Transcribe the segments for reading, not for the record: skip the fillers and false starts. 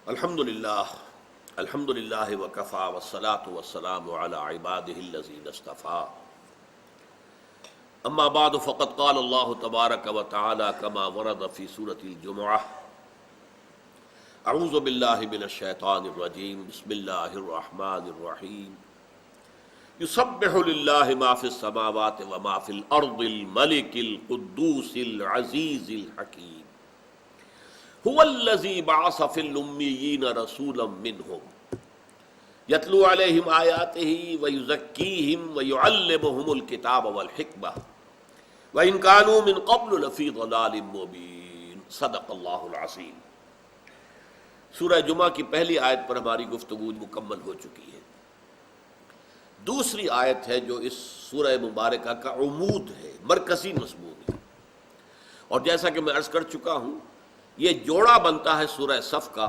الحمد للہ وکفی والصلاة والسلام علی عبادہ الذین اصطفی اما بعد فقد قال اللہ تبارک وتعالی کما ورد فی سورۃ الجمعہ اعوذ باللہ من الشیطان الرجیم بسم اللہ الرحمن الرحیم یسبح للہ ما فی السماوات وما فی الارض الملک القدوس العزیز الحکیم هو الذی بعث فی الامیین رسولا منہم یتلو علیہم آیاتہ ویزکیہم ویعلمہم الکتاب والحکمہ وإن كانوا من قبل لفی ضلال مبین صدق اللہ العظیم۔ سورہ جمعہ کی پہلی آیت پر ہماری گفتگو مکمل ہو چکی ہے۔ دوسری آیت ہے جو اس سورہ مبارکہ کا عمود ہے، مرکزی مضمون ہے، اور جیسا کہ میں عرض کر چکا ہوں یہ جوڑا بنتا ہے سورہ صف کا۔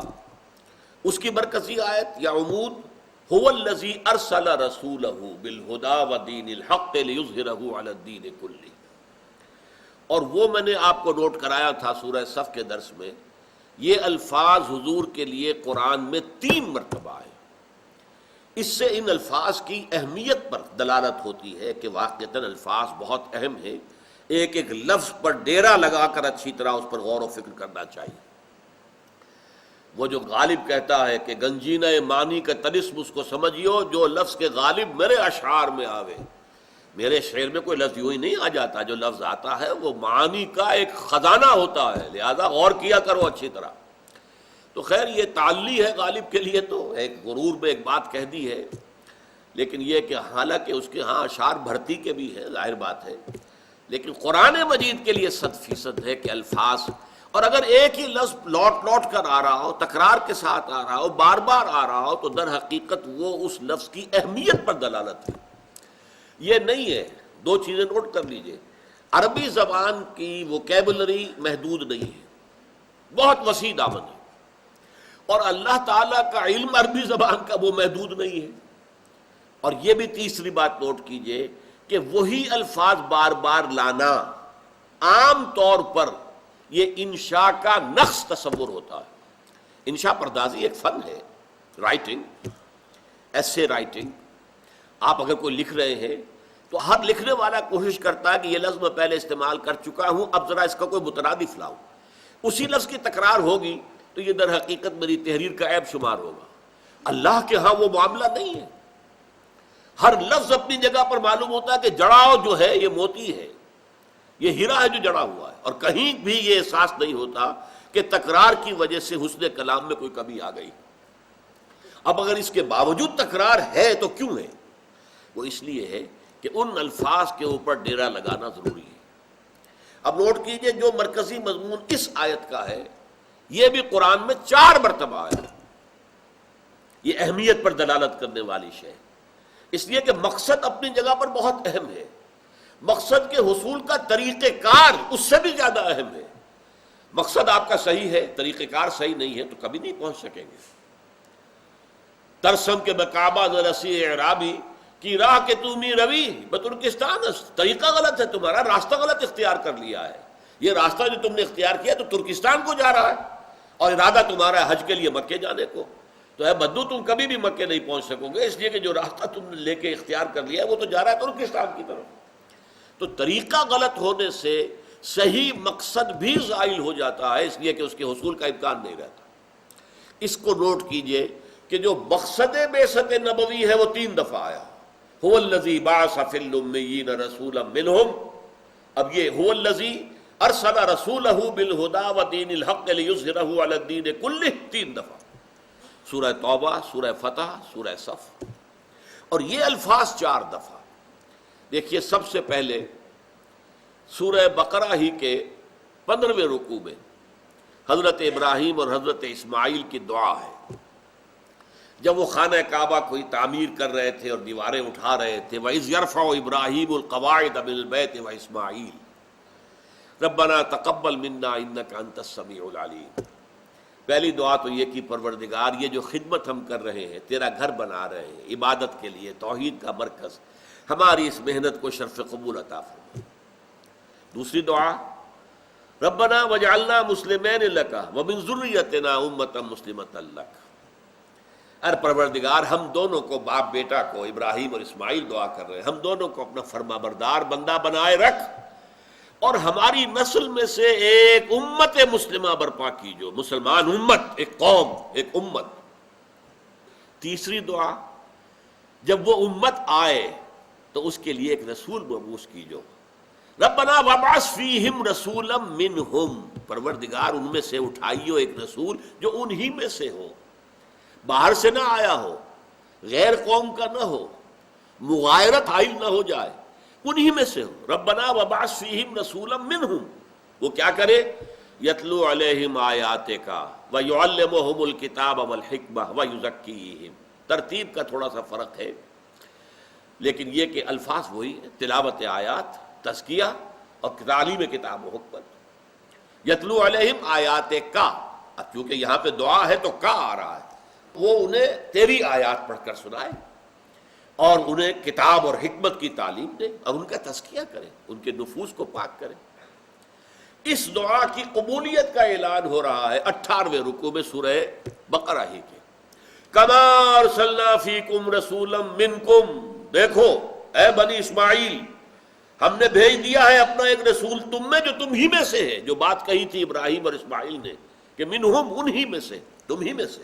اس کی مرکزی آیت یا عمود هو الذی ارسل رسولہ بالہدی ودین الحق لیظہرہ علی الدین کلہ، اور وہ میں نے آپ کو نوٹ کرایا تھا سورہ صف کے درس میں، یہ الفاظ حضور کے لیے قرآن میں 3 مرتبہ ہے۔ اس سے ان الفاظ کی اہمیت پر دلالت ہوتی ہے کہ واقعتاً الفاظ بہت اہم ہیں، ایک ایک لفظ پر ڈیرا لگا کر اچھی طرح اس پر غور و فکر کرنا چاہیے۔ وہ جو غالب کہتا ہے کہ گنجینہ معنی کا طلسم اس کو سمجھیو جو لفظ کے غالب میرے اشعار میں آوے۔ میرے شعر میں کوئی لفظ یوں ہی نہیں آ جاتا، جو لفظ آتا ہے وہ معانی کا ایک خزانہ ہوتا ہے، لہذا غور کیا کرو اچھی طرح۔ تو خیر یہ تعلی ہے غالب کے لیے، تو ایک غرور میں ایک بات کہہ دی ہے، لیکن یہ کہ حالانکہ اس کے ہاں اشعار بھرتی کے بھی ہیں، ظاہر بات ہے، لیکن قرآن مجید کے لیے 100% ہے کہ الفاظ، اور اگر ایک ہی لفظ لوٹ لوٹ کر آ رہا ہو، تکرار کے ساتھ آ رہا ہو، بار بار آ رہا ہو، تو در حقیقت وہ اس لفظ کی اہمیت پر دلالت ہے۔ یہ نہیں ہے، 2 چیزیں نوٹ کر لیجئے، عربی زبان کی ووکیبلری محدود نہیں ہے، بہت وسیع دامن ہے، اور اللہ تعالیٰ کا علم عربی زبان کا وہ محدود نہیں ہے۔ اور یہ بھی تیسری بات نوٹ کیجئے کہ وہی الفاظ بار بار لانا عام طور پر یہ انشاء کا نقص تصور ہوتا ہے۔ انشاء پردازی ایک فن ہے، رائٹنگ، ایسے رائٹنگ۔ آپ اگر کوئی لکھ رہے ہیں تو ہر لکھنے والا کوشش کرتا ہے کہ یہ لفظ میں پہلے استعمال کر چکا ہوں، اب ذرا اس کا کوئی مترادف لاؤں۔ اسی لفظ کی تکرار ہوگی تو یہ در حقیقت میری تحریر کا عیب شمار ہوگا۔ اللہ کے ہاں وہ معاملہ نہیں ہے، ہر لفظ اپنی جگہ پر معلوم ہوتا ہے کہ جڑاؤ جو ہے یہ موتی ہے، یہ ہیرا ہے جو جڑا ہوا ہے، اور کہیں بھی یہ احساس نہیں ہوتا کہ تکرار کی وجہ سے حسن کلام میں کوئی کمی آ گئی۔ اب اگر اس کے باوجود تکرار ہے تو کیوں ہے؟ وہ اس لیے ہے کہ ان الفاظ کے اوپر ڈیرا لگانا ضروری ہے۔ اب نوٹ کیجئے جو مرکزی مضمون اس آیت کا ہے یہ بھی قرآن میں 4 مرتبہ آیا، یہ اہمیت پر دلالت کرنے والی شے، اس لیے کہ مقصد اپنی جگہ پر بہت اہم ہے، مقصد کے حصول کا طریقہ کار اس سے بھی زیادہ اہم ہے۔ مقصد آپ کا صحیح ہے، طریقہ کار صحیح نہیں ہے تو کبھی نہیں پہنچ سکیں گے۔ ترسم کے بکعبہ رسی اعرابی کی راہ کے تمی روی بترکستان، طریقہ غلط ہے تمہارا، راستہ غلط اختیار کر لیا ہے۔ یہ راستہ جو تم نے اختیار کیا تو ترکستان کو جا رہا ہے، اور ارادہ تمہارا ہے حج کے لیے مکے جانے کو، تو اے بدو تم کبھی بھی مکے نہیں پہنچ سکو گے، اس لیے کہ جو راستہ تم نے لے کے اختیار کر لیا ہے وہ تو جا رہا ہے ترکستان کی طرف۔ تو طریقہ غلط ہونے سے صحیح مقصد بھی زائل ہو جاتا ہے، اس لیے کہ اس کے حصول کا امکان نہیں رہتا۔ اس کو نوٹ کیجئے کہ جو مقصد بعثت نبوی ہے وہ 3 دفعہ آیا، هو الذی بعث فی الامیین رسولا منہم، اب یہ هو الذی ارسل رسولہ بالہدی ودین الحق لیظہرہ علی الدین کلہ 3 دفعہ، سورہ توبہ، سورہ فتح، سورہ صف، اور یہ الفاظ 4 دفعہ۔ دیکھیے سب سے پہلے سورہ بقرہ ہی کے 15ویں رکوع میں حضرت ابراہیم اور حضرت اسماعیل کی دعا ہے، جب وہ خانہ کعبہ کو تعمیر کر رہے تھے اور دیواریں اٹھا رہے تھے، وَإِذْ يَرْفَعُ إِبْرَاهِيمُ الْقَوَاعِدَ مِنَ الْبَيْتِ وَإِسْمَاعِيلُ رَبَّنَا تَقَبَّلْ مِنَّا إِنَّكَ أَنْتَ السَّمِيعُ الْعَلِيمُ۔ پہلی دعا تو یہ کہ پروردگار یہ جو خدمت ہم کر رہے ہیں، تیرا گھر بنا رہے ہیں عبادت کے لیے، توحید کا مرکز، ہماری اس محنت کو شرف قبول عطا فرما۔ دوسری دعا ربنا وجعلنا مسلمین لک ومن ذریتنا امۃ مسلمۃ لک، اے پروردگار ہم دونوں کو، باپ بیٹا کو، ابراہیم اور اسماعیل دعا کر رہے ہیں، ہم دونوں کو اپنا فرما بردار بندہ بنائے رکھ، اور ہماری نسل میں سے ایک امت مسلمہ برپا کیجو، مسلمان امت، ایک قوم، ایک امت۔ تیسری دعا، جب وہ امت آئے تو اس کے لیے ایک رسول مبعوث کیجو، ربنا وابعث فیہم رسولا منہم، پروردگار ان میں سے اٹھائیو ایک رسول جو انہی میں سے ہو، باہر سے نہ آیا ہو، غیر قوم کا نہ ہو، مغایرت حائل نہ ہو جائے، انہی میں سے ہو۔ ربنا وابعث فیہم رسولا منہم، وہ کیا کرے؟ یتلو علیہم آیاتک ویعلمہم الکتاب والحکمہ ویزکیہم۔ ترتیب کا تھوڑا سا فرق ہے، لیکن یہ کہ الفاظ وہی ہے، تلاوت آیات، تزکیہ اور تعلیم کتاب و حکمت۔ یتلو علیہم آیاتک، اب چونکہ یہاں پہ دعا ہے تو کا آ رہا ہے، وہ انہیں تیری آیات پڑھ کر سنائے اور انہیں کتاب اور حکمت کی تعلیم دے اور ان کا تزکیہ کرے، ان کے نفوس کو پاک کرے۔ اس دعا کی قبولیت کا اعلان ہو رہا ہے 18ویں رکوع میں سورہ بقرہ ہی کے، کما ارسلنا فیکم رسولا منکم، دیکھو اے بنی اسماعیل، ہم نے بھیج دیا ہے اپنا ایک رسول تم میں جو تم ہی میں سے ہے، جو بات کہی تھی ابراہیم اور اسماعیل نے کہ منہم، انہی میں سے، تم ہی میں سے،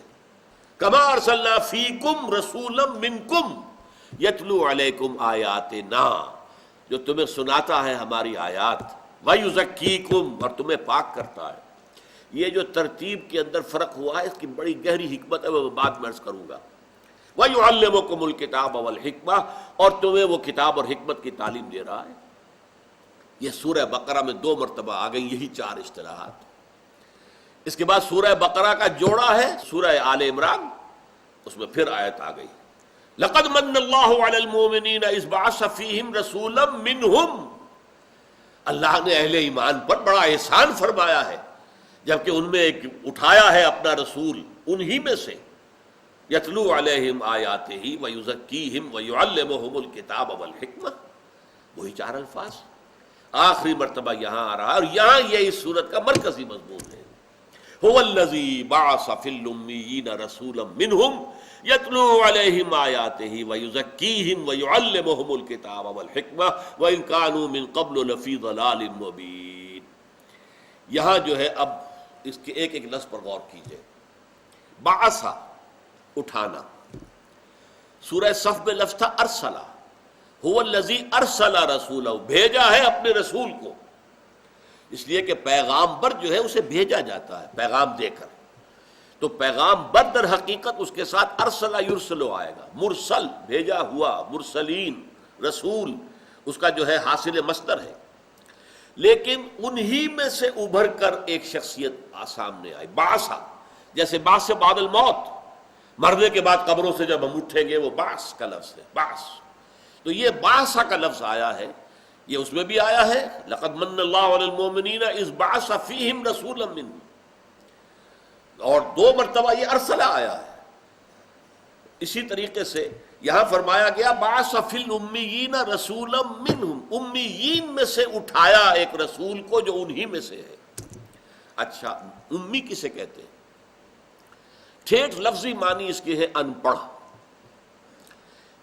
کما ارسلنا فیکم رسولا منکم یتلو علیکم آیاتنا، جو تمہیں سناتا ہے ہماری آیات، ویزکیکم، اور تمہیں پاک کرتا ہے۔ یہ جو ترتیب کے اندر فرق ہوا ہے اس کی بڑی گہری حکمت ہے، وہ بعد میں عرض کروں گا۔ وَيُعَلِّمُكُمُ الْكِتَابَ وَالْحِكْمَةَ، اور تمہیں وہ کتاب اور حکمت کی تعلیم دے رہا ہے۔ یہ سورہ بقرہ میں 2 مرتبہ آ گئی یہی 4 اصطلاحات۔ اس کے بعد سورہ بقرہ کا جوڑا ہے سورہ آل عمران، اس میں پھر آیت آ گئی، لَقَدْ مَنَّ اللَّهُ عَلَى الْمُؤْمِنِينَ إِذْ بَعَثَ فِيهِمْ رَسُولًا مِّنْهُمْ، اللہ نے اہل ایمان پر بڑا احسان فرمایا ہے جبکہ ان میں ایک اٹھایا ہے اپنا رسول انہی میں سے، یتلو علیہم آیاتہ ویزکیہم ویعلمہم الکتاب والحکمہ، وہی 4 الفاظ آخری مرتبہ یہاں آ رہا ہے، اور یہاں یہ اس سورت کا مرکزی مضمون ہے۔ هو الذی بعث فی الامیین رسولا منہم یتلو علیہم آیاتہ ویزکیہم ویعلمہم الکتاب والحکمہ وإن کانوا من قبل لفی ضلال مبین۔ یہاں جو ہے اب اس کے ایک ایک لفظ پر غور کیجئے۔ بعث، اٹھانا، سورہ صف میں لفظ تھا ارسلہ، هو الذی ارسل رسولہ، بھیجا ہے اپنے رسول کو، اس لیے کہ پیغامبر جو ہے اسے بھیجا جاتا ہے پیغام دے کر، تو پیغام بر در حقیقت اس کے ساتھ ارسلہ یرسلو آئے گا، مرسل بھیجا ہوا، مرسلین رسول اس کا جو ہے حاصل مصدر ہے، لیکن انہی میں سے ابھر کر ایک شخصیت سامنے آئی، بعثہ، جیسے بعث سے بعد الموت، مرنے کے بعد قبروں سے جب ہم اٹھیں گے، وہ بعث کا لفظ ہے، بعث، تو یہ بعثہ کا لفظ آیا ہے، یہ اس میں بھی آیا ہے لقد من اللہ علی المؤمنین اذ بعث فیہم رسولا منہم، اور 2 مرتبہ یہ ارسلہ آیا ہے۔ اسی طریقے سے یہاں فرمایا گیا بعث فی الامیین رسولا منہم، امیین میں سے اٹھایا ایک رسول کو جو انہی میں سے ہے۔ اچھا، امی کسے کہتے ہیں؟ ٹھیٹھ لفظی معنی اس کی ہے ان پڑھ،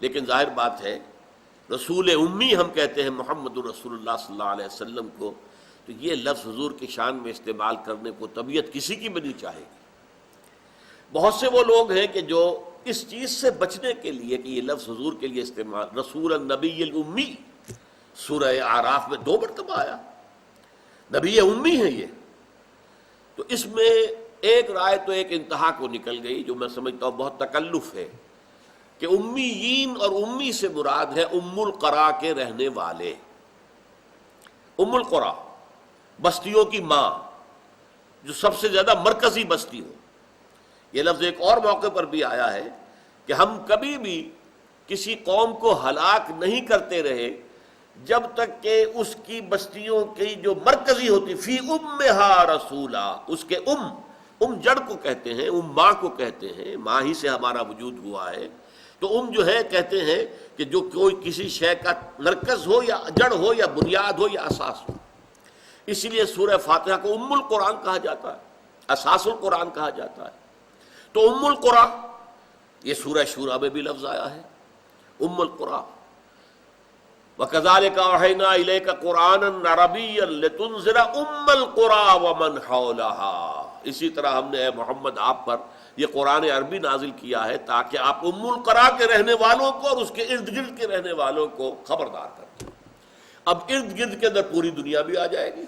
لیکن ظاہر بات ہے رسول امی ہم کہتے ہیں محمد رسول اللہ صلی اللہ علیہ وسلم کو، تو یہ لفظ حضور کی شان میں استعمال کرنے کو طبیعت کسی کی بھی نہیں چاہے گی۔ بہت سے وہ لوگ ہیں کہ جو اس چیز سے بچنے کے لیے کہ یہ لفظ حضور کے لیے استعمال، رسول النبی الامی سورہ اعراف میں 2 مرتبہ آیا، نبی امی ہے یہ، تو اس میں ایک رائے تو ایک انتہا کو نکل گئی جو میں سمجھتا ہوں بہت تکلف ہے، کہ امیین اور امی سے مراد ہے ام القریٰ کے رہنے والے، ام القریٰ بستیوں کی ماں، جو سب سے زیادہ مرکزی بستی ہو۔ یہ لفظ ایک اور موقع پر بھی آیا ہے کہ ہم کبھی بھی کسی قوم کو ہلاک نہیں کرتے رہے جب تک کہ اس کی بستیوں کی جو مرکزی ہوتی، فی امہا رسولا، اس کے ام جڑ کو کہتے ہیں، ماں کو کہتے ہیں، ماں ہی سے ہمارا وجود ہوا ہے، تو جو ہے کہتے ہیں کہ جو کوئی کسی شے کا مرکز ہو یا جڑ ہو یا بنیاد ہو یا اساس ہو۔ اسی لیے سورہ فاتحہ کو ام القرآن کہا جاتا ہے، اساس القرآن کہا جاتا ہے۔ تو ام القرآن، یہ سورہ شورى میں بھی لفظ آیا ہے ام القرآن۔ وَكَذَلِكَ أَوْحَيْنَا إِلَيْكَ قُرْآنًا عَرَبِيًّا لِتُنذِرَ أُمَّ الْقُرَىٰ وَمَنْ حَوْلَهَا، اسی طرح ہم نے اے محمد آپ پر یہ قرآن عربی نازل کیا ہے تاکہ آپ ام القریٰ کے رہنے والوں کو اور اس کے ارد گرد کے رہنے والوں کو خبردار کر دیں۔ اب ارد گرد کے اندر پوری دنیا بھی آ جائے گی۔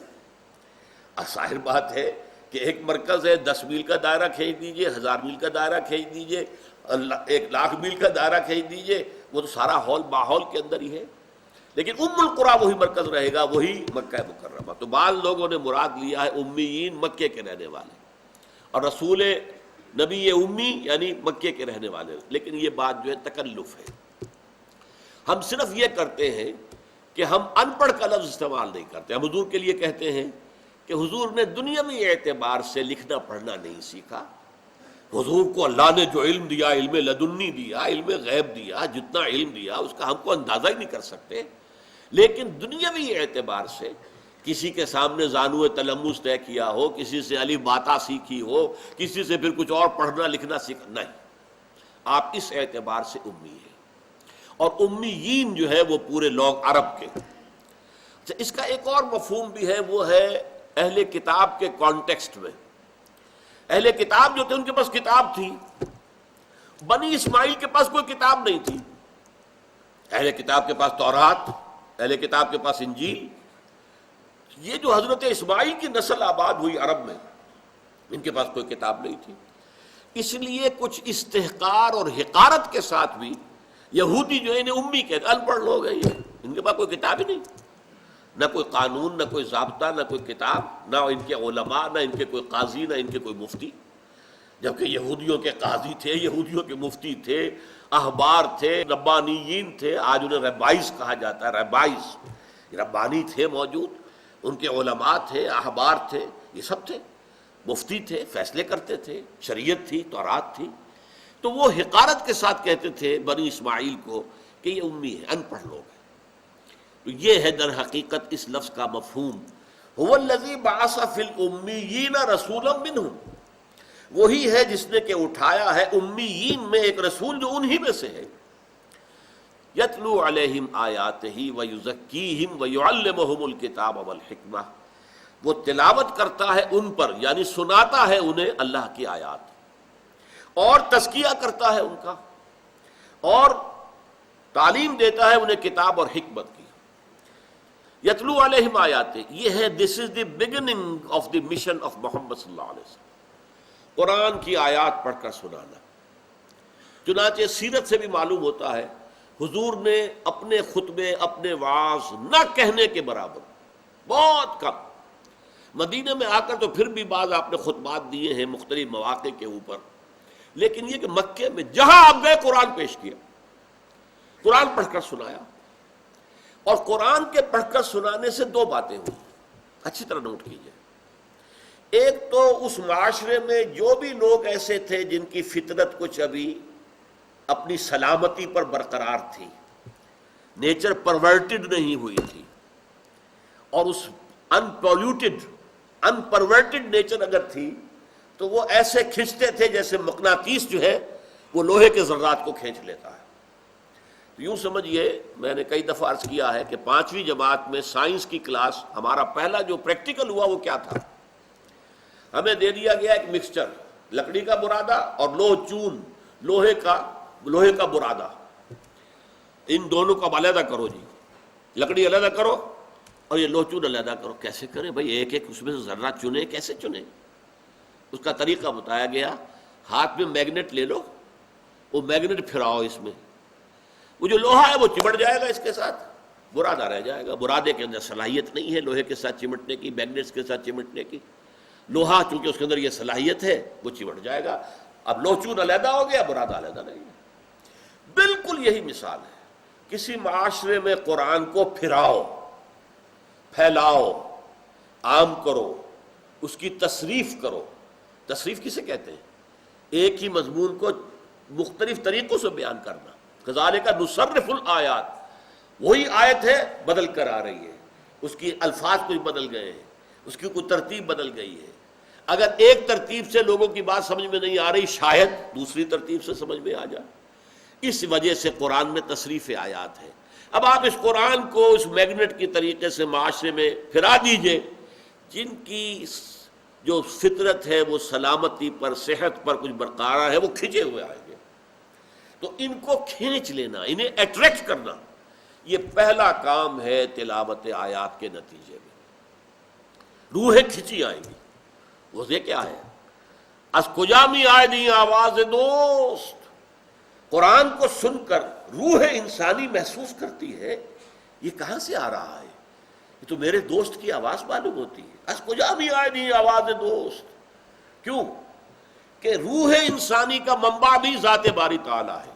ظاہر بات ہے کہ ایک مرکز ہے، 10 میل کا دائرہ کھینچ دیجئے، 1000 میل کا دائرہ کھینچ دیجئے، 1,00,000 میل کا دائرہ کھینچ دیجئے، وہ تو سارا ماحول کے اندر ہی ہے، لیکن ام القریٰ وہی مرکز رہے گا، وہی مکہ مکرمہ۔ تو بعض لوگوں نے مراد لیا ہے امیین مکے کے رہنے والے، اور رسول نبی امی یعنی مکے کے رہنے والے، لیکن یہ بات جو ہے تکلف ہے۔ ہم صرف یہ کرتے ہیں کہ ہم ان پڑھ کا لفظ استعمال نہیں کرتے۔ ہم حضور کے لیے کہتے ہیں کہ حضور نے دنیاوی اعتبار سے لکھنا پڑھنا نہیں سیکھا۔ حضور کو اللہ نے جو علم دیا، علم لدنی دیا، علم غیب دیا، جتنا علم دیا اس کا ہم کو اندازہ ہی نہیں کر سکتے، لیکن دنیاوی اعتبار سے کسی کے سامنے زانو تلمس طے کیا ہو، کسی سے الف باتا سیکھی ہو، کسی سے پھر کچھ اور پڑھنا لکھنا سیکھا، نہیں، آپ اس اعتبار سے امی ہیں۔ اور امیین جو ہے وہ پورے لوگ عرب کے۔ اس کا ایک اور مفہوم بھی ہے، وہ ہے اہل کتاب کے کانٹیکسٹ میں۔ اہل کتاب جو تھے ان کے پاس کتاب تھی، بنی اسماعیل کے پاس کوئی کتاب نہیں تھی۔ اہل کتاب کے پاس تورات، اہل کتاب کے پاس انجیل۔ یہ جو حضرت اسماعیل کی نسل آباد ہوئی عرب میں، ان کے پاس کوئی کتاب نہیں تھی، اس لیے کچھ استحقار اور حقارت کے ساتھ بھی یہودی جو ہے انہیں امی کہتے، ان پڑھ لوگ ہیں یہ، ان کے پاس کوئی کتاب ہی نہیں، نہ کوئی قانون، نہ کوئی ضابطہ، نہ کوئی کتاب، نہ ان کے علماء، نہ ان کے کوئی قاضی، نہ ان کے کوئی مفتی۔ جبکہ یہودیوں کے قاضی تھے، یہودیوں کے مفتی تھے، احبار تھے، ربانیین تھے، آج انہیں ربائز کہا جاتا ہے، ربائز، ربانی تھے موجود، ان کے علماء تھے، احبار تھے، یہ سب تھے، مفتی تھے، فیصلے کرتے تھے، شریعت تھی، تورات تھی۔ تو وہ حقارت کے ساتھ کہتے تھے بنی اسماعیل کو کہ یہ امی ہے، ان پڑھ لوگ ہیں۔ تو یہ ہے در حقیقت اس لفظ کا مفہوم، هو الذی بعث فی الامیین رسولا منہم، وہی ہے جس نے کہ اٹھایا ہے امیین میں ایک رسول جو انہی میں سے ہے، یتلو علیہم آیاتہ ویزکیہم ویعلمہم الکتاب والحکمہ، وہ تلاوت کرتا ہے ان پر، یعنی سناتا ہے انہیں اللہ کی آیات، اور تزکیہ کرتا ہے ان کا، اور تعلیم دیتا ہے انہیں کتاب اور حکمت کی۔ یتلو علیہم آیاتہ، یہ ہے this is the beginning of the mission of Muhammad صلی اللہ علیہ وسلم، قرآن کی آیات پڑھ کر سنانا۔ چنانچہ سیرت سے بھی معلوم ہوتا ہے حضور نے اپنے خطبے، اپنے وعظ نہ کہنے کے برابر، بہت کم، مدینہ میں آ کر تو پھر بھی بعض آپ نے خطبات دیے ہیں مختلف مواقع کے اوپر، لیکن یہ کہ مکے میں جہاں آپ گئے قرآن پیش کیا، قرآن پڑھ کر سنایا۔ اور قرآن کے پڑھ کر سنانے سے دو باتیں ہوئی، اچھی طرح نوٹ کیجئے۔ ایک تو اس معاشرے میں جو بھی لوگ ایسے تھے جن کی فطرت کچھ ابھی اپنی سلامتی پر برقرار تھی، نیچر پرورٹڈ نہیں ہوئی تھی، اور اس ان پرورٹڈ نیچر اگر تھی تو وہ ایسے کھنچتے تھے جیسے مقناطیس جو ہے وہ لوہے کے ذرات کو کھینچ لیتا ہے۔ یوں سمجھیے، میں نے کئی دفعہ عرض کیا ہے کہ 5ویں جماعت میں سائنس کی کلاس ہمارا پہلا جو پریکٹیکل ہوا وہ کیا تھا، ہمیں دے دیا گیا ایک مکسچر، لکڑی کا برادہ اور لوہ چون، لوہے کا برادہ، ان دونوں کو اب علیحدہ کرو جی، لکڑی علیحدہ کرو اور یہ لوہ چون علیحدہ کرو۔ کیسے کریں بھائی، ایک ایک اس میں سے ذرہ چنے، کیسے چنے؟ اس کا طریقہ بتایا گیا، ہاتھ میں میگنیٹ لے لو، وہ میگنیٹ پھراؤ اس میں، وہ جو لوہا ہے وہ چمٹ جائے گا، اس کے ساتھ برادہ رہ جائے گا۔ برادے کے اندر صلاحیت نہیں ہے لوہے کے ساتھ چمٹنے کی، میگنیٹس کے ساتھ چمٹنے کی، لوہا چونکہ اس کے اندر یہ صلاحیت ہے وہ چمٹ جائے گا۔ اب لوہ چون علیحدہ ہو گیا، برادہ علیحدہ نہیں ہے۔ بالکل یہی مثال ہے، کسی معاشرے میں قرآن کو پھراؤ، پھیلاؤ، عام کرو، اس کی تصریف کرو۔ تصریف کسے کہتے ہیں؟ ایک ہی مضمون کو مختلف طریقوں سے بیان کرنا۔ کذالک نصرف الآیات، وہی آیت ہے بدل کر آ رہی ہے، اس کی الفاظ کچھ بدل گئے ہیں، اس کی کوئی ترتیب بدل گئی ہے. اگر ایک ترتیب سے لوگوں کی بات سمجھ میں نہیں آ رہی، شاید دوسری ترتیب سے سمجھ میں آ جائے. اس وجہ سے قرآن میں تصریف آیات ہے. اب آپ اس قرآن کو اس میگنیٹ کی طریقے سے معاشرے میں پھرا دیجئے، جن کی جو فطرت ہے وہ سلامتی پر، صحت پر کچھ برقرار ہے، وہ کھنچے ہوئے آئیں گے. تو ان کو کھینچ لینا، انہیں اٹریکٹ کرنا، یہ پہلا کام ہے تلاوت آیات کے نتیجے میں. روحیں کھنچی آئیں گی. وہ یہ کیا ہے؟ از کجا می آئے دی آواز دوست. قرآن کو سن کر روح انسانی محسوس کرتی ہے یہ کہاں سے آ رہا ہے، یہ تو میرے دوست کی آواز معلوم ہوتی ہے. از کجا بھی آئے دی آواز دوست. کیوں کہ روح انسانی کا منبع بھی ذات باری تعالیٰ ہے.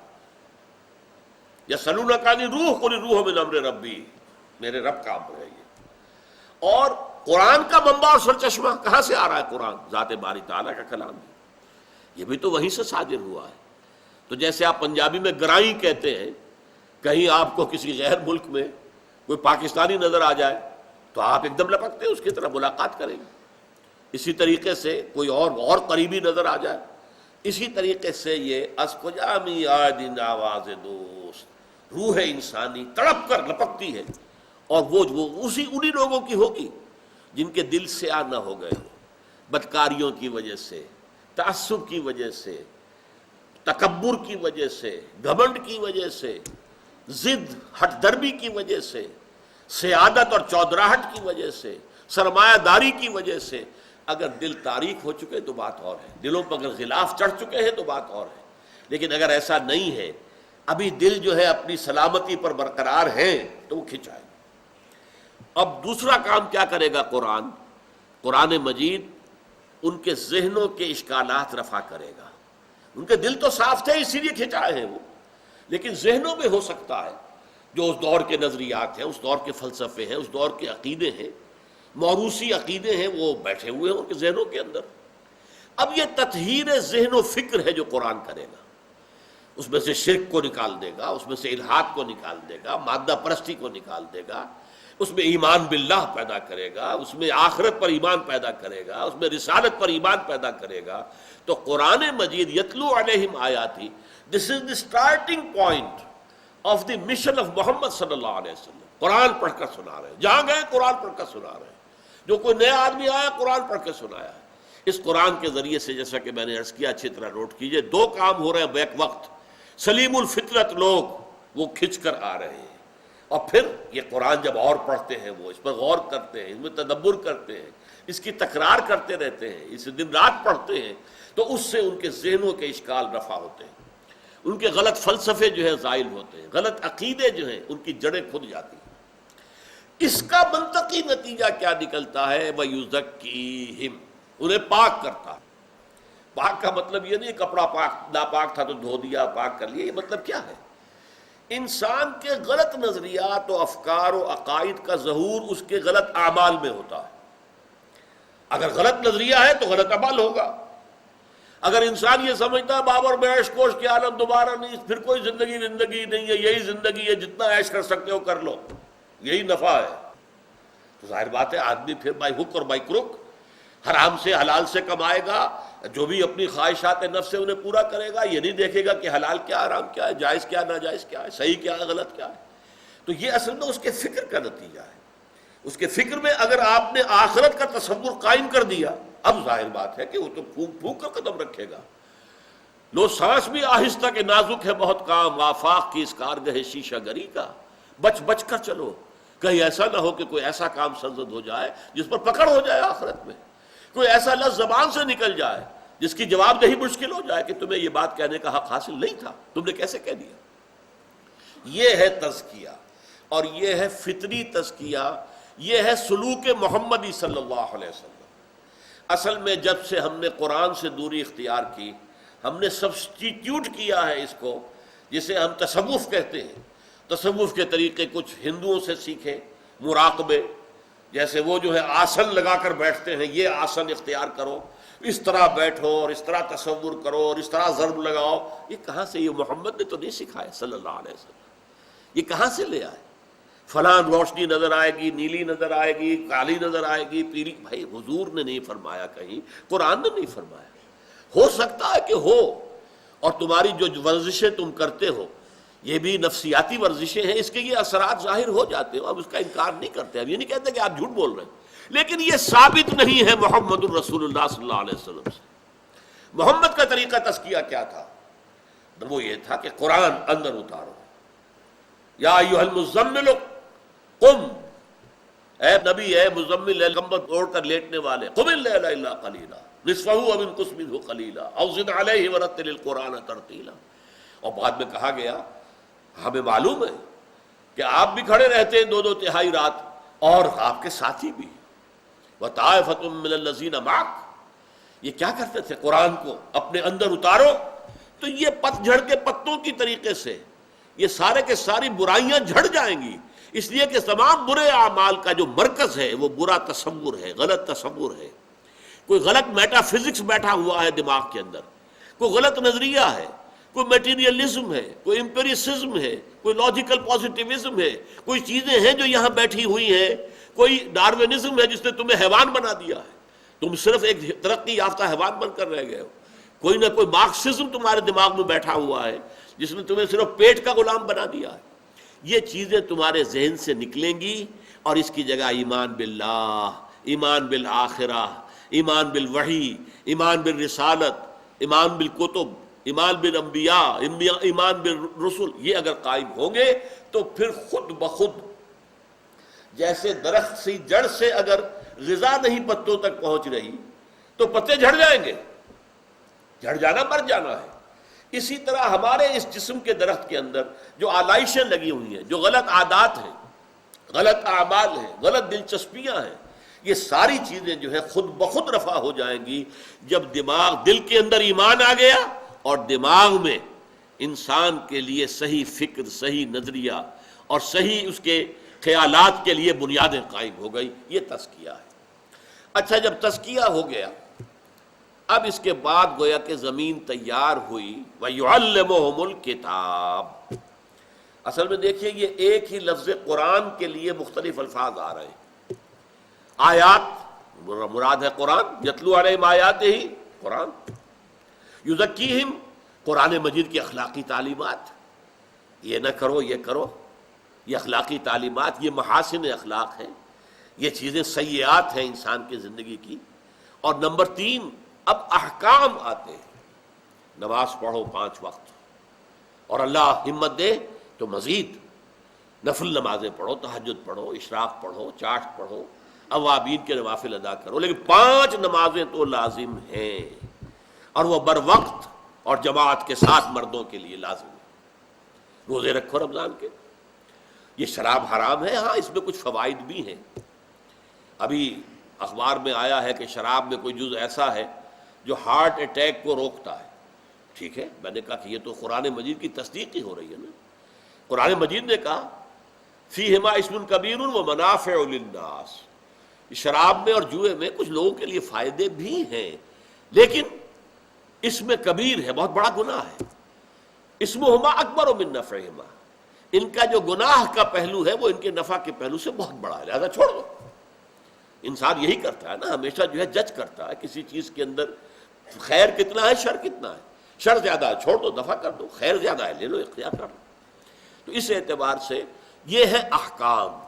یسألونک عن الروح قل الروح من امر ربی، میرے رب کا امر ہے یہ. اور قرآن کا منبع اور سرچشمہ کہاں سے آ رہا ہے؟ قرآن ذات باری تعالیٰ کا کلام ہے، یہ بھی تو وہیں سے صادر ہوا ہے. تو جیسے آپ پنجابی میں گرائیں کہتے ہیں، کہیں آپ کو کسی غیر ملک میں کوئی پاکستانی نظر آ جائے تو آپ ایک دم لپکتے ہیں اس کی طرح ملاقات کریں گے. اسی طریقے سے کوئی اور قریبی نظر آ جائے، اسی طریقے سے یہ از کجا می آئے دن آواز دوست، روح انسانی تڑپ کر لپکتی ہے. اور وہ انہی لوگوں کی ہوگی جن کے دل سیاہ نہ ہو گئے ہو بدکاریوں کی وجہ سے، تعصب کی وجہ سے، تکبر کی وجہ سے، گھمنڈ کی وجہ سے، ضد ہٹ دربی کی وجہ سے، سیادت اور چودراہٹ کی وجہ سے، سرمایہ داری کی وجہ سے. اگر دل تاریک ہو چکے تو بات اور ہے، دلوں پر اگر غلاف چڑھ چکے ہیں تو بات اور ہے. لیکن اگر ایسا نہیں ہے، ابھی دل جو ہے اپنی سلامتی پر برقرار ہیں، تو وہ کھنچائے. اب دوسرا کام کیا کرے گا قرآن مجید؟ ان کے ذہنوں کے اشکالات رفع کرے گا. ان کے دل تو صاف تھے اسی لیے کھنچائے ہیں وہ، لیکن ذہنوں میں ہو سکتا ہے جو اس دور کے نظریات ہیں، اس دور کے فلسفے ہیں، اس دور کے عقیدے ہیں، موروثی عقیدے ہیں، وہ بیٹھے ہوئے ہیں ان کے ذہنوں کے اندر. اب یہ تطہیر ذہن و فکر ہے جو قرآن کرے گا. اس میں سے شرک کو نکال دے گا، اس میں سے الحاد کو نکال دے گا، مادہ پرستی کو نکال دے گا، اس میں ایمان باللہ پیدا کرے گا، اس میں آخرت پر ایمان پیدا کرے گا، اس میں رسالت پر ایمان پیدا کرے گا. تو قرآن مجید یتلو علیہم آیاتی، this is the starting point of the mission of Muhammad صلی اللہ علیہ وسلم. قرآن پڑھ کر سنا رہے ہیں، جہاں گئے قرآن پڑھ کر سنا رہے ہیں. جو کوئی نیا آدمی آیا قرآن پڑھ کے سنایا ہے. اس قرآن کے ذریعے سے جیسا کہ میں نے عرض کیا، اچھی طرح نوٹ کیجئے، دو کام ہو رہے ہیں بیک وقت. سلیم الفطرت لوگ وہ کھنچ کر آ رہے ہیں، اور پھر یہ قرآن جب اور پڑھتے ہیں، وہ اس پر غور کرتے ہیں، اس میں تدبر کرتے ہیں، اس کی تکرار کرتے رہتے ہیں، اسے دن رات پڑھتے ہیں، تو اس سے ان کے ذہنوں کے اشکال رفع ہوتے ہیں، ان کے غلط فلسفے جو ہیں زائل ہوتے ہیں، غلط عقیدے جو ہیں ان کی جڑیں کھد جاتی ہیں. اس کا منطقی نتیجہ کیا نکلتا ہے؟ وَيُزَكِّيهِمْ، انہیں پاک کرتا ہے. پاک کا مطلب یہ نہیں کپڑا پاک ناپاک تھا تو دھو دیا پاک کر لیا. یہ مطلب کیا ہے؟ انسان کے غلط نظریات و افکار و عقائد کا ظہور اس کے غلط اعمال میں ہوتا ہے. اگر غلط نظریہ ہے تو غلط عمل ہوگا. اگر انسان یہ سمجھتا ہے بابر میں عیش کوش کے عالم دوبارہ نہیں، پھر کوئی زندگی نہیں ہے، یہی زندگی ہے، جتنا عیش کر سکتے ہو کر لو، یہی نفع ہے، تو ظاہر بات ہے آدمی پھر بائی ہک اور بائی کروک حرام سے حلال سے کمائے گا. جو بھی اپنی خواہشات نفس سے انہیں پورا کرے گا، یہ نہیں دیکھے گا کہ حلال کیا حرام کیا ہے، جائز کیا ناجائز کیا ہے، صحیح کیا ہے غلط کیا ہے. تو یہ اصل میں اس کے فکر کا نتیجہ ہے. اس کے فکر میں اگر آپ نے آخرت کا تصور قائم کر دیا، اب ظاہر بات ہے کہ وہ تو پھونک پھونک کر قدم رکھے گا. لو سانس بھی آہستہ کہ نازک ہے بہت کام، آفاق کی اس کارگہ شیشہ گری کا، بچ بچ کر چلو، کہیں ایسا نہ ہو کہ کوئی ایسا کام سرزد ہو جائے جس پر پکڑ ہو جائے آخرت میں، کوئی ایسا لفظ زبان سے نکل جائے جس کی جواب دہی مشکل ہو جائے کہ تمہیں یہ بات کہنے کا حق حاصل نہیں تھا، تم نے کیسے کہہ دیا. یہ ہے تزکیہ، اور یہ ہے فطری تزکیہ، یہ ہے سلوک محمدی صلی اللہ علیہ وسلم. اصل میں جب سے ہم نے قرآن سے دوری اختیار کی، ہم نے سبسٹیٹیوٹ کیا ہے اس کو، جسے ہم تصوف کہتے ہیں. تصوف کے طریقے کچھ ہندوؤں سے سیکھے، مراقبے، جیسے وہ جو ہے آسن لگا کر بیٹھتے ہیں، یہ آسن اختیار کرو، اس طرح بیٹھو اور اس طرح تصور کرو اور اس طرح ضرب لگاؤ. یہ کہاں سے؟ یہ محمد نے تو نہیں سکھایا صلی اللہ علیہ وسلم. یہ کہاں سے لے آئے؟ فلاں روشنی نظر آئے گی، نیلی نظر آئے گی، کالی نظر آئے گی، پیلی. بھائی حضور نے نہیں فرمایا، کہیں قرآن نے نہیں فرمایا. ہو سکتا ہے کہ ہو، اور تمہاری جو ورزشیں تم کرتے ہو یہ بھی نفسیاتی ورزشیں ہیں، اس کے یہ اثرات ظاہر ہو جاتے ہو، اب اس کا انکار نہیں کرتے. اب یہ نہیں کہتے کہ آپ جھوٹ بول رہے ہیں، لیکن یہ ثابت نہیں ہے محمد الرسول اللہ صلی اللہ علیہ وسلم سے. محمد کا طریقہ تزکیہ کیا تھا؟ وہ یہ تھا کہ قرآن اندر اتارو. یا ایھا المزمل قم، اے نبی، اے مزمل، اے کمبل اوڑھ کر لیٹنے والے، قم اللیل الا قلیلا نصفہ او انقص منہ قلیلا او زد علیہ ورتل القرآن ترتیلا. اور بعد میں کہا گیا، ہمیں معلوم ہے کہ آپ بھی کھڑے رہتے ہیں 2/3 رات، اور آپ کے ساتھی بھی. وطائفۃ من الذین معک، یہ کیا کرتے تھے؟ قرآن کو اپنے اندر اتارو تو یہ پت جھڑ کے پتوں کی طریقے سے یہ سارے کے ساری برائیاں جھڑ جائیں گی. اس لیے کہ تمام برے اعمال کا جو مرکز ہے وہ برا تصور ہے، غلط تصور ہے. کوئی غلط میٹا فزکس بیٹھا ہوا ہے دماغ کے اندر، کوئی غلط نظریہ ہے، کوئی میٹیریلزم ہے، کوئی امپیریسزم ہے، کوئی لاجیکل پازیٹیوزم ہے، کوئی چیزیں ہیں جو یہاں بیٹھی ہوئی ہیں، کوئی ڈاروینزم ہے جس نے تمہیں حیوان بنا دیا ہے، تم صرف ایک ترقی یافتہ حیوان بن کر رہ گئے ہو. کوئی نہ کوئی مارکسزم تمہارے دماغ میں بیٹھا ہوا ہے جس نے تمہیں صرف پیٹ کا غلام بنا دیا ہے. یہ چیزیں تمہارے ذہن سے نکلیں گی، اور اس کی جگہ ایمان باللہ، ایمان بالآخرہ، ایمان بالوحی، ایمان بالرسالت، ایمان بالکتب، ایمان بالانبیاء، ایمان بالرسل، یہ اگر قائم ہوں گے تو پھر خود بخود جیسے درخت سی جڑ سے اگر غذا نہیں پتوں تک پہنچ رہی تو پتے جھڑ جائیں گے. جھڑ جانا، مر جانا ہے. اسی طرح ہمارے اس جسم کے درخت کے اندر جو آلائشیں لگی ہوئی ہیں، جو غلط عادات ہیں، غلط اعمال ہیں، غلط دلچسپیاں ہیں، یہ ساری چیزیں جو ہے خود بخود رفع ہو جائیں گی جب دل کے اندر ایمان آ گیا اور دماغ میں انسان کے لیے صحیح فکر، صحیح نظریہ اور صحیح اس کے خیالات کے لیے بنیادیں قائم ہو گئی. یہ تزکیہ ہے. اچھا، جب تزکیہ ہو گیا، اب اس کے بعد گویا کہ زمین تیار ہوئی. وَيُعَلِّمُهُمُ الْكِتَابَ. اصل میں دیکھیے یہ ایک ہی لفظ قرآن کے لیے مختلف الفاظ آ رہے ہیں. آیات مراد ہے قرآن، یتلو علیہم آیاتہ، قرآن. یزکیہم، قرآن مجید کی اخلاقی تعلیمات، یہ نہ کرو، یہ کرو، یہ اخلاقی تعلیمات، یہ محاسن اخلاق ہیں، یہ چیزیں سیئات ہیں انسان کی زندگی کی. اور نمبر 3، اب احکام آتے ہیں. نماز پڑھو 5 وقت، اور اللہ ہمت دے تو مزید نفل نمازیں پڑھو، تہجد پڑھو، اشراق پڑھو، چاشت پڑھو، اوابین کے نوافل ادا کرو، لیکن 5 نمازیں تو لازم ہیں، اور وہ بر وقت اور جماعت کے ساتھ مردوں کے لیے لازم ہے. روزے رکھو رمضان کے. یہ شراب حرام ہے، ہاں اس میں کچھ فوائد بھی ہیں. ابھی اخبار میں آیا ہے کہ شراب میں کوئی جز ایسا ہے جو ہارٹ اٹیک کو روکتا ہے. ٹھیک ہے، میں نے کہا کہ یہ تو قرآن مجید کی تصدیق ہی ہو رہی ہے نا. قرآن مجید نے کہا فیہما اسم کبیر ومنافع للناس. شراب میں اور جوئے میں کچھ لوگوں کے لیے فائدے بھی ہیں، لیکن اس میں کبیر ہے، بہت بڑا گناہ ہے. اسمہما اکبر من نفعہما، ان کا جو گناہ کا پہلو ہے وہ ان کے نفع کے پہلو سے بہت بڑا ہے، لہذا چھوڑ دو. انسان یہی کرتا ہے نا، ہمیشہ جو ہے جج کرتا ہے کسی چیز کے اندر خیر کتنا ہے، شر کتنا ہے. شر زیادہ ہے چھوڑ دو، دفع کر دو. خیر زیادہ ہے لے لو، اختیار کر لو. تو اس اعتبار سے یہ ہے احکام.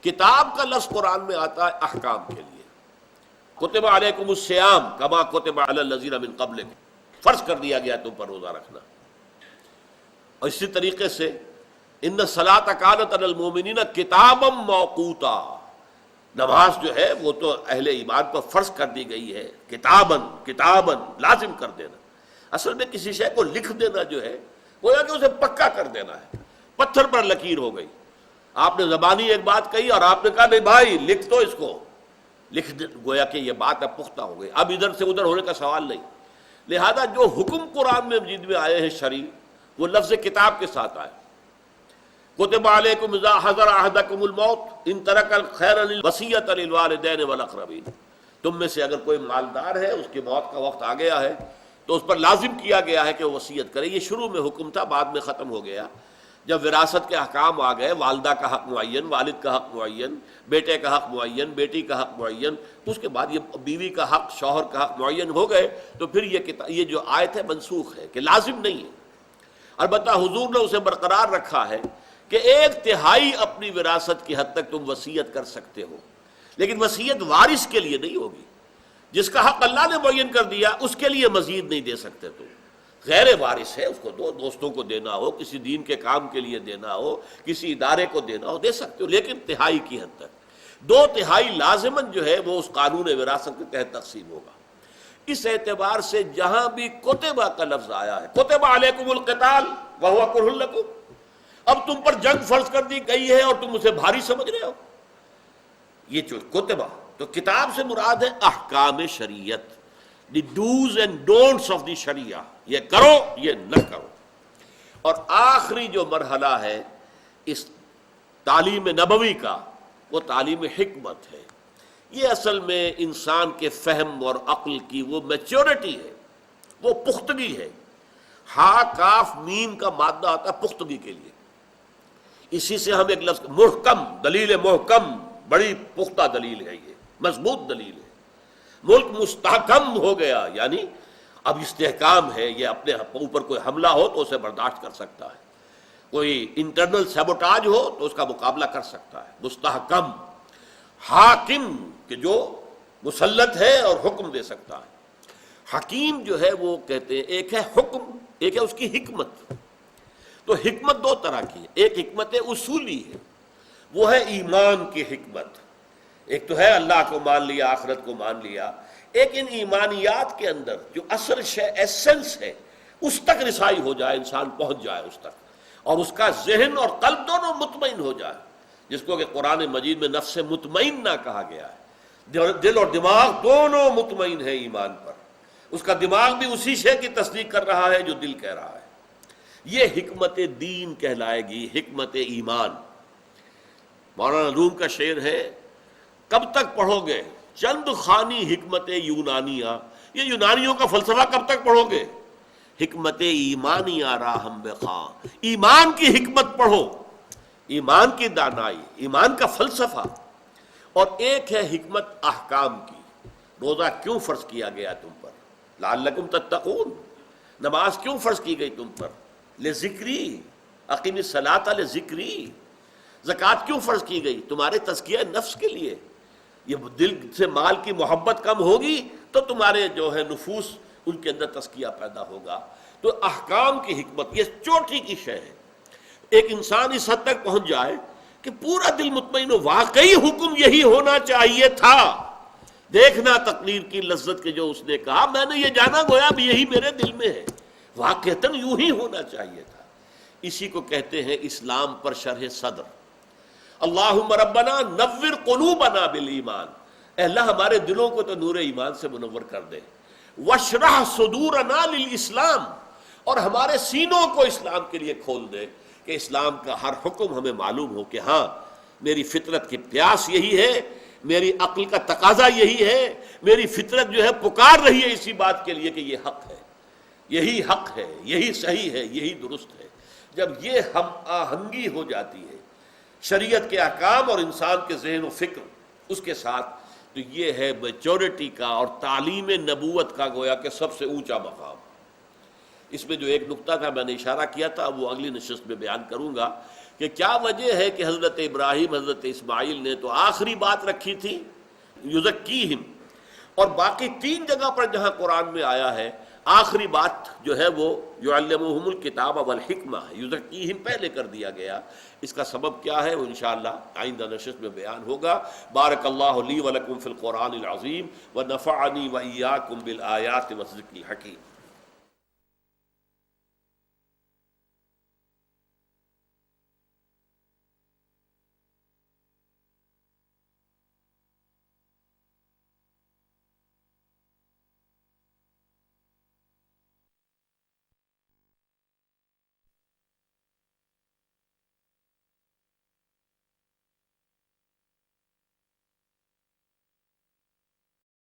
کتاب کا لفظ قرآن میں آتا ہے احکام کے لیے. کتب علیکم الصیام کما کتب علی الذین من قبلکم، فرض کر دیا گیا تم پر روزہ رکھنا. اور اسی طریقے سے ان الصلاۃ کانت علی المؤمنین کتابا موقوتا، نماز جو ہے وہ تو اہل ایمان پر فرض کر دی گئی ہے، کتاباً لازم کر دینا. اصل میں کسی شے کو لکھ دینا جو ہے گویا کہ اسے پکا کر دینا ہے، پتھر پر لکیر ہو گئی. آپ نے زبانی ایک بات کہی اور آپ نے کہا نہیں بھائی لکھ دو اس کو، لکھ دے، گویا کہ یہ بات اب پختہ ہو گئی، اب ادھر سے ادھر ہونے کا سوال نہیں. لہذا جو حکم قرآن میں مجید میں آئے ہیں شرعی، وہ لفظ کتاب کے ساتھ آئے. کتب علیکم اذا حضر احدکم الموت ان ترک خیرا الوصیۃ للوالدین والاقربین. تم میں سے اگر کوئی مالدار ہے، اس کی موت کا وقت آ گیا ہے، تو اس پر لازم کیا گیا ہے کہ وہ وصیت کرے. یہ شروع میں حکم تھا، بعد میں ختم ہو گیا. جب وراثت کے احکام آ گئے، والدہ کا حق معین، والد کا حق معین، بیٹے کا حق معین، بیٹی کا حق معین، اس کے بعد یہ بیوی کا حق، شوہر کا حق معین ہو گئے، تو پھر یہ جو آیت ہے منسوخ ہے کہ لازم نہیں ہے۔ البتہ حضور نے اسے برقرار رکھا ہے کہ 1/3 اپنی وراثت کی حد تک تم وصیت کر سکتے ہو، لیکن وصیت وارث کے لیے نہیں ہوگی۔ جس کا حق اللہ نے معین کر دیا اس کے لیے مزید نہیں دے سکتے تم۔ غیر وارث ہے، اس کو دو، دوستوں کو دینا ہو، کسی دین کے کام کے لیے دینا ہو، کسی ادارے کو دینا ہو، دے سکتے ہو، لیکن 1/3 کی حد تک۔ 2/3 لازماً جو ہے وہ اس قانون وراثت کے تحت تقسیم ہوگا۔ اس اعتبار سے جہاں بھی کتبہ کا لفظ آیا ہے، کتب علیکم القتال وہو کرہ لکم، اب تم پر جنگ فرض کر دی گئی ہے اور تم اسے بھاری سمجھ رہے ہو، یہ جو کتبہ، تو کتاب سے مراد ہے احکام شریعت، the do's and don'ts of the Sharia, یہ کرو یہ نہ کرو۔ اور آخری جو مرحلہ ہے اس تعلیم نبوی کا، وہ تعلیم حکمت ہے۔ یہ اصل میں انسان کے فہم اور عقل کی وہ میچورٹی ہے، وہ پختگی ہے۔ ہا کاف میم کا مادہ آتا ہے پختگی کے لیے، اسی سے ہم ایک لفظ محکم، دلیل محکم، بڑی پختہ دلیل ہے، یہ مضبوط دلیل ہے۔ ملک مستحکم ہو گیا، یعنی اب استحکام ہے، یہ اپنے اوپر کوئی حملہ ہو تو اسے برداشت کر سکتا ہے، کوئی انٹرنل سیبوٹاج ہو تو اس کا مقابلہ کر سکتا ہے۔ مستحکم، حاکم کہ جو مسلط ہے اور حکم دے سکتا ہے۔ حکیم جو ہے وہ کہتے ہیں ایک ہے حکم، ایک ہے اس کی حکمت۔ تو حکمت 2 طرح کی ہے، ایک حکمت اصولی ہے، وہ ہے ایمان کی حکمت۔ ایک تو ہے اللہ کو مان لیا، آخرت کو مان لیا، ایک ان ایمانیات کے اندر جو اصل شے ایسنس ہے اس تک رسائی ہو جائے، انسان پہنچ جائے اس تک، اور اس کا ذہن اور قلب دونوں مطمئن ہو جائے، جس کو کہ قرآن مجید میں نفس مطمئنہ کہا گیا ہے۔ دل اور دماغ دونوں مطمئن ہے ایمان پر، اس کا دماغ بھی اسی شے کی تصدیق کر رہا ہے جو دل کہہ رہا ہے۔ یہ حکمت دین کہلائے گی، حکمت ایمان۔ مولانا روم کا شعر ہے، کب تک پڑھو گے چند خانی حکمت یونانیہ، یہ یونانیوں کا فلسفہ کب تک پڑھو گے؟ حکمت ایمانیہ راہم بخواں، ایمان کی حکمت پڑھو، ایمان کی دانائی، ایمان کا فلسفہ۔ اور ایک ہے حکمت احکام کی، روزہ کیوں فرض کیا گیا تم پر؟ لعلکم تتقون، نماز کیوں فرض کی گئی تم پر؟ لذکری، اقیم الصلاۃ لذکری۔ زکوٰۃ کیوں فرض کی گئی؟ تمہارے تزکیہ نفس کے لیے۔ یہ دل سے مال کی محبت کم ہوگی تو تمہارے جو ہے نفوس ان کے اندر تزکیہ پیدا ہوگا۔ تو احکام کی حکمت یہ چوٹی کی شے ہے۔ ایک انسان اس حد تک پہنچ جائے کہ پورا دل مطمئن ہو، واقعی حکم یہی ہونا چاہیے تھا، دیکھنا تقریر کی لذت کے جو اس نے کہا، میں نے یہ جانا گویا اب یہی میرے دل میں ہے، واقعتاً یوں ہی ہونا چاہیے تھا۔ اسی کو کہتے ہیں اسلام پر شرح صدر۔ اللہم ربنا نور قلوبنا بالایمان، اے اللہ ہمارے دلوں کو تو نور ایمان سے منور کر دے۔ واشرح صدورنا للاسلام، اور ہمارے سینوں کو اسلام کے لیے کھول دے کہ اسلام کا ہر حکم ہمیں معلوم ہو کہ ہاں میری فطرت کی پیاس یہی ہے، میری عقل کا تقاضا یہی ہے، میری فطرت جو ہے پکار رہی ہے اسی بات کے لیے کہ یہ حق ہے، یہی حق ہے، یہی صحیح ہے، یہی درست ہے۔ جب یہ ہم آہنگی ہو جاتی ہے شریعت کے احکام اور انسان کے ذہن و فکر اس کے ساتھ، تو یہ ہے میچورٹی کا اور تعلیم نبوت کا گویا کہ سب سے اونچا مقام۔ اس میں جو ایک نقطہ تھا میں نے اشارہ کیا تھا، وہ اگلی نشست میں بیان کروں گا کہ کیا وجہ ہے کہ حضرت ابراہیم حضرت اسماعیل نے تو آخری بات رکھی تھی یزکیہم، اور باقی 3 جگہ پر جہاں قرآن میں آیا ہے آخری بات جو ہے وہ یعلمہم الکتاب والحکمہ ہے، یزکیہم پہلے کر دیا گیا۔ اس کا سبب کیا ہے وہ انشاءاللہ آئندہ نشست میں بیان ہوگا۔ بارک اللہ لی ولکم فی القرآن العظیم ونفعنی وإیاکم بالآیات والذکر الحکیم۔